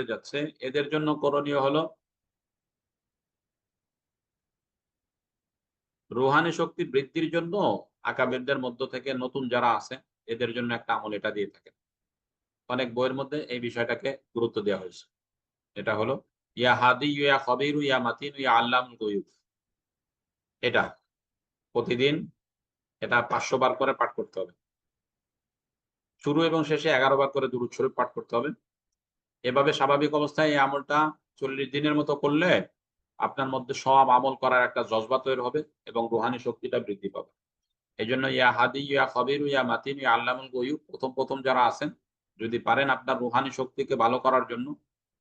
যাচ্ছে, এদের জন্য করণীয় হলো রুহানি শক্তি বৃদ্ধির জন্য আকাবেরদের মধ্য থেকে নতুন যারা আছে এদের জন্য একটা আমল এটা দিয়ে থাকেন। অনেক বইয়ের মধ্যে এই বিষয়টাকে গুরুত্ব দেওয়া হয়েছে। এটা হলো ইয়া হাদি ইয়া খবিরু ইয়া মাতিন ইয়া আল্লামুল গুয়ুব। এটা প্রতিদিন এটা ৫০০ বার করে পাঠ করতে হবে। শুরু এবং শেষে ১১ বার করে দুরূদ শরীফ পাঠ করতে হবে। এভাবে স্বাভাবিক অবস্থায় এই আমলটা ৪০ দিনের মতো করলে আপনার মধ্যে সব আমল করার একটা জজবা তৈরি হবে এবং রুহানি শক্তিটা বৃদ্ধি পাবে। এজন্য ইয়া হাদি ইয়া খবিরু ইয়া মাতিন ইয়া আল্লামুল গুয়ুব প্রথম যারা আছেন যদি পারেন আপনার রুহানি শক্তিকে ভালো করার জন্য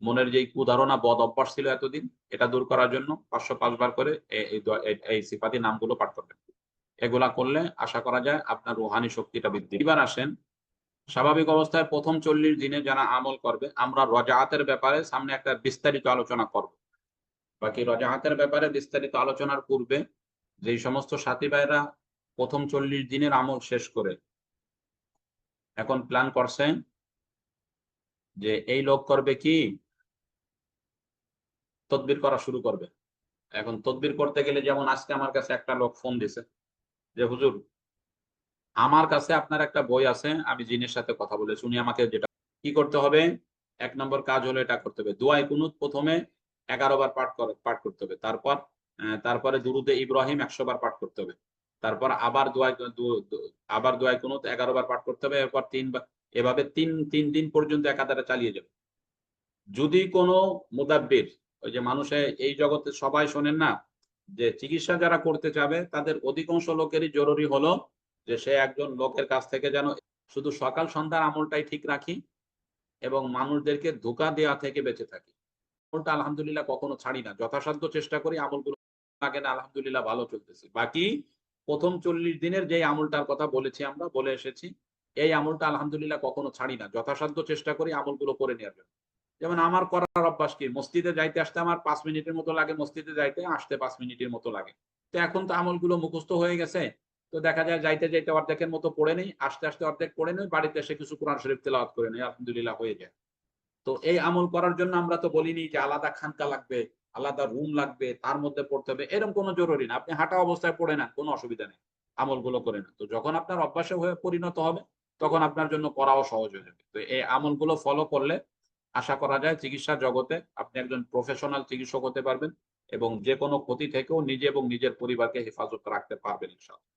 মনের যেই কুধারণা বদ অভ্যাস ছিল এতদিন এটা দূর করার জন্য ৫০৫ বার করে এই সিফাতি নামগুলো পাঠ করবেন। এগুলা করলে আশা করা যায় আপনার রুহানি শক্তিটা বৃদ্ধি। এবার আসেন স্বাভাবিক অবস্থায় ৪০ দিনে যারা আমল করবে আমরা রজাআতের ব্যাপারে সামনে একটা বিস্তারিত আলোচনা করব। বাকি রজাআতের ব্যাপারে বিস্তারিত আলোচনার পূর্বে যেই সমস্ত সাথী ভাইরা ৪০ দিনের আমল শেষ করে এখন প্ল্যান করছে যে এই লোক করবে কি তদবির করা শুরু করবে। এখন তদবির করতে গেলে যেমন আজকে আমার কাছে একটা লোক ফোন দিছে যে হুজুর আমার কাছে আপনার একটা বই আছে, আমি জিনের সাথে কথা বলেছি, উনি আমাকে যেটা কি করতে হবে ১ নম্বর কাজ হলো এটা করতে হবে। দোয়ায়ে কুনুত ১ম এ ১১ বার পাঠ করতে হবে। তারপরে দুরুদে ইব্রাহিম ১০০ বার পাঠ করতে হবে। তারপর আবার দোয়ায়ে কুনুত ১১ বার পাঠ করতে হবে। এরপর ৩ বার এভাবে ৩ দিন পর্যন্ত একাধারে চালিয়ে যাবে। যদি কোনো মুদাব্বির ওই যে মানুষে এই জগতে সবাই শোনেন না যে চিকিৎসা যারা করতে চাবে তাদের অধিকাংশ লোকেরই জরুরি হলো যে সে একজন লোকের কাছ থেকে যেন শুধু সকাল সন্ধ্যার আমলটাই ঠিক রাখি এবং মানুষদেরকে ধোঁকা দেওয়া থেকে বেঁচে থাকি। আমলটা আলহামদুলিল্লাহ কখনো ছাড়ি না। যথাসাধ্য চেষ্টা করি আমলগুলো লাগে না আলহামদুলিল্লাহ ভালো চলতেছে। বাকি ১ম ৪০ দিনের যে আমলটার কথা বলেছি আমরা বলে এসেছি, এই আমলটা আলহামদুলিল্লাহ কখনো ছাড়ি না। যথাসাধ্য চেষ্টা করি আমলগুলো করে নেওয়ার জন্য। যেমন আমার করার অভ্যাস কি মসজিদে যাইতে আসতে আমার ৫ মিনিটের মতো লাগে, মসজিদে যাইতে আসতে ৫ মিনিটের মতো লাগে। তো এখন তো আমলগুলো মুখস্থ হয়ে গেছে। তো দেখা যায় যাইতে অর্ধেকের মতো পড়ে নেই, আসতে অর্ধেক পড়ে নেই, বাড়িতে এসে কিছু কোরআন শরীফ তেলাওয়াত করে নেই। আলহামদুলিল্লাহ হয়ে যায়। তো এই আমল করার জন্য আমরা তো বলিনি যে আলাদা খানকা লাগবে, আলাদা রুম লাগবে, তার মধ্যে পড়তে হবে। এরকম কোনো জরুরি না। আপনি হাঁটা অবস্থায় পড়ে নেন, কোনো অসুবিধা নেই। আমলগুলো করে নেন। তো যখন আপনার অভ্যাসে হয়ে পরিণত হবে, তখন আপনার জন্য করাও সহজ হয়ে যাবে। তো এই আমলগুলো ফলো করলে আশা করা যায় চিকিৎসা জগতে আপনি একজন প্রফেশনাল চিকিৎসক হতে পারবেন এবং যেকোনো ক্ষতি থেকেও নিজে এবং নিজের পরিবারকে হেফাজত রাখতে পারবেন ইনশাআল্লাহ।